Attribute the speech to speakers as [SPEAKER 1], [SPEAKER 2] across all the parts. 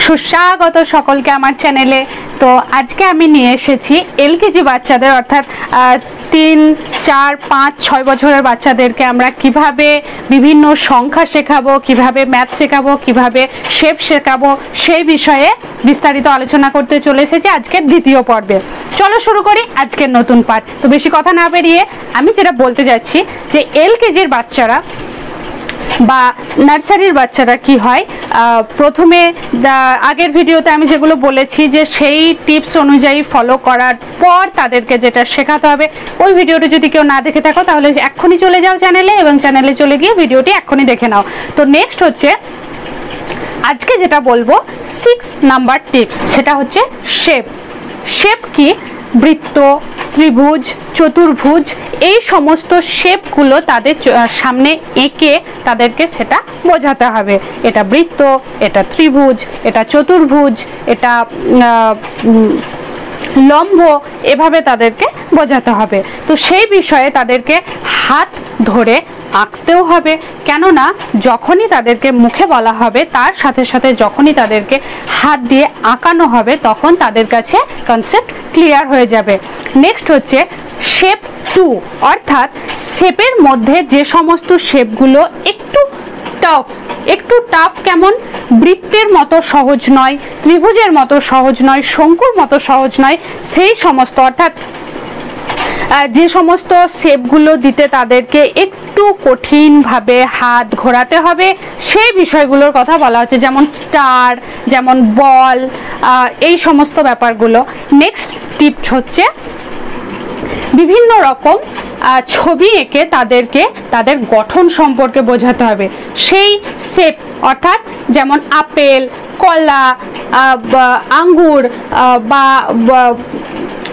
[SPEAKER 1] সুস্বাগত সকলকে আমার চ্যানেলে। তো আজকে আমি নিয়ে এসেছি এলকেজি বাচ্চাদের অর্থাৎ 3, 4, 5, 6 বছরের বাচ্চাদেরকে আমরা কিভাবে বিভিন্ন সংখ্যা শেখাবো, কিভাবে ম্যাথ শেখাবো, কিভাবে শেপ শেখাবো সেই বিষয়ে বিস্তারিত আলোচনা করতে চলে এসেছি আজকের দ্বিতীয় পর্বে। চলো শুরু করি আজকের নতুন পাঠ। তো বেশি কথা না বেরিয়ে আমি যেটা বলতে যাচ্ছি যে এলকেজির বাচ্চারা বা নার্সারির বাচ্চারা কি হয়, প্রথমে আগের ভিডিওতে আমি যেগুলো বলেছি যে সেই টিপস অনুযায়ী ফলো করার পর তাদেরকে যেটা শেখাতে হবে, ওই ভিডিওটা যদি কেউ না দেখে থাকো তাহলে এক্ষুনি চলে যাও চ্যানেলে এবং চ্যানেলে চলে গিয়ে ভিডিওটি এক্ষুনি দেখে নাও। তো নেক্সট হচ্ছে আজকে যেটা বলবো 6 নাম্বার টিপস, সেটা হচ্ছে শেপ। শেপ কি? বৃত্ত, ত্রিভুজ, চতুর্ভুজ এই সমস্ত শেপগুলো তাদের সামনে এঁকে তাদেরকে সেটা বোঝাতে হবে। এটা বৃত্ত, এটা ত্রিভুজ, এটা চতুর্ভুজ, এটা লম্ব, এভাবে তাদেরকে বোঝাতে হবে। তো সেই বিষয়ে তাদেরকে হাত ধরে আঁকতেও হবে, কেননা যখনই তাদেরকে মুখে বলা হবে তার সাথে সাথে যখনই তাদেরকে হাত দিয়ে আঁকানো হবে তখন তাদের কাছে কনসেপ্ট ক্লিয়ার হয়ে যাবে। নেক্সট হচ্ছে শেপ 2, অর্থাৎ শেপের মধ্যে যে সমস্ত শেপগুলো একটু টাফ, কেমন? বৃত্তের মতো সহজ নয়, ত্রিভুজের মতো সহজ নয়, শঙ্কুর মতো সহজ নয়, সেই সমস্ত অর্থাৎ যে সমস্ত শেপগুলো দিতে তাদেরকে একটু কঠিনভাবে হাত ঘোরাতে হবে সেই বিষয়গুলোর কথা বলা হচ্ছে, যেমন স্টার, যেমন বল, এই সমস্ত ব্যাপারগুলো। নেক্সট টিপস হচ্ছে বিভিন্ন রকম ছবি এঁকে তাদেরকে তাদের গঠন সম্পর্কে বোঝাতে হবে। সেই শেপ অর্থাৎ যেমন আপেল, কলা, আঙ্গুর, বা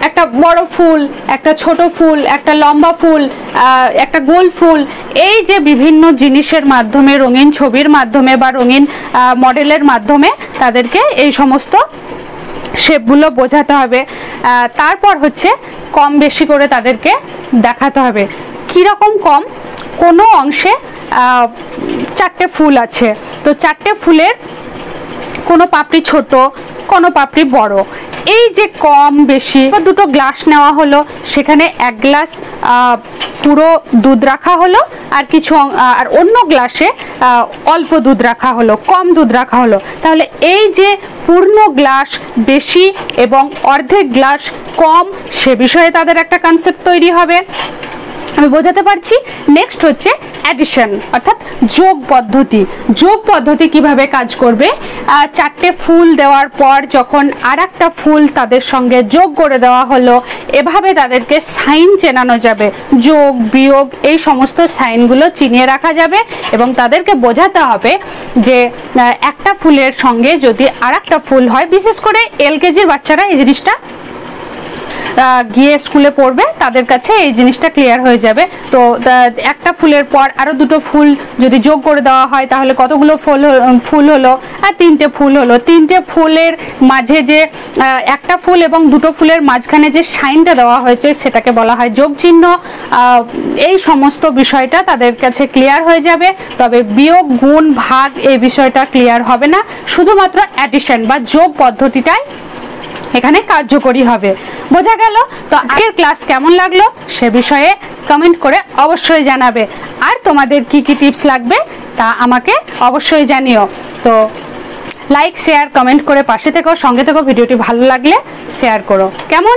[SPEAKER 1] একটা বড় ফুল, একটা ছোট ফুল, একটা লম্বা ফুল, একটা গোল ফুল, এই যে বিভিন্ন জিনিসের মাধ্যমে, রঙিন ছবির মাধ্যমে বা রঙিন মডেলের মাধ্যমে তাদেরকে এই সমস্ত শেপগুলো বোঝাতে হবে। তারপর হচ্ছে কম বেশি করে তাদেরকে দেখাতে হবে। কীরকম কম? কোনো অংশে 4টে ফুল আছে, তো 4টে ফুলের কোনো পাপড়ি ছোট, কোনো পাপড়ি বড়, এই যে কম বেশি। দুটো গ্লাস নেওয়া হলো, সেখানে 1 গ্লাস পুরো দুধ রাখা হলো আর অন্য গ্লাসে অল্প দুধ রাখা হলো, কম দুধ রাখা হলো। তাহলে এই যে পূর্ণ গ্লাস বেশি এবং অর্ধেক গ্লাস কম, সে বিষয়ে তাদের একটা কনসেপ্ট তৈরি হবে। আমি বোঝাতে পারছি? নেক্সট হচ্ছে অ্যাডিশন অর্থাৎ যোগ পদ্ধতি। যোগ পদ্ধতি কিভাবে কাজ করবে? 4টে ফুল দেওয়ার পর যখন আরেকটা ফুল তাদের সঙ্গে যোগ করে দেওয়া হলো, এভাবে তাদেরকে সাইন চেনানো যাবে। যোগ, বিয়োগ, এই সমস্ত সাইনগুলো চিনিয়ে রাখা যাবে এবং তাদেরকে বোঝাতে হবে যে একটা ফুলের সঙ্গে যদি আরেকটা ফুল হয়, বিশেষ করে এলকেজির বাচ্চারা এই জিনিসটা গিয়ে স্কুলে পড়বে, তাদের কাছে এই জিনিসটা ক্লিয়ার হয়ে যাবে। তো একটা ফুলের পর আরো দুটো ফুল যদি যোগ করে দেওয়া হয় তাহলে কতগুলো ফুল হলো? আর 3টে ফুল হলো। 3টে ফুলের মাঝে যে একটা ফুল এবং দুটো ফুলের মাঝখানে যে সাইনটা দেওয়া হয়েছে সেটাকে বলা হয় যোগ চিহ্ন। এই সমস্ত বিষয়টা তাদের কাছে ক্লিয়ার হয়ে যাবে। তবে বিয়োগ, গুণ, ভাগ এই বিষয়টা ক্লিয়ার হবে না, শুধুমাত্র অ্যাডিশন বা যোগ পদ্ধতিটাই এখানে কার্যকরী হবে। বোঝা গেল? তো আজকের ক্লাস কেমন লাগলো সে বিষয়ে কমেন্ট করে অবশ্যই জানাবে। আর তোমাদের কি কি টিপস লাগবে তা আমাকে অবশ্যই জানিও। তো লাইক, শেয়ার, কমেন্ট করে পাশে থেকো, সঙ্গে থেকো। ভিডিওটি ভালো লাগলে শেয়ার করো। কেমন?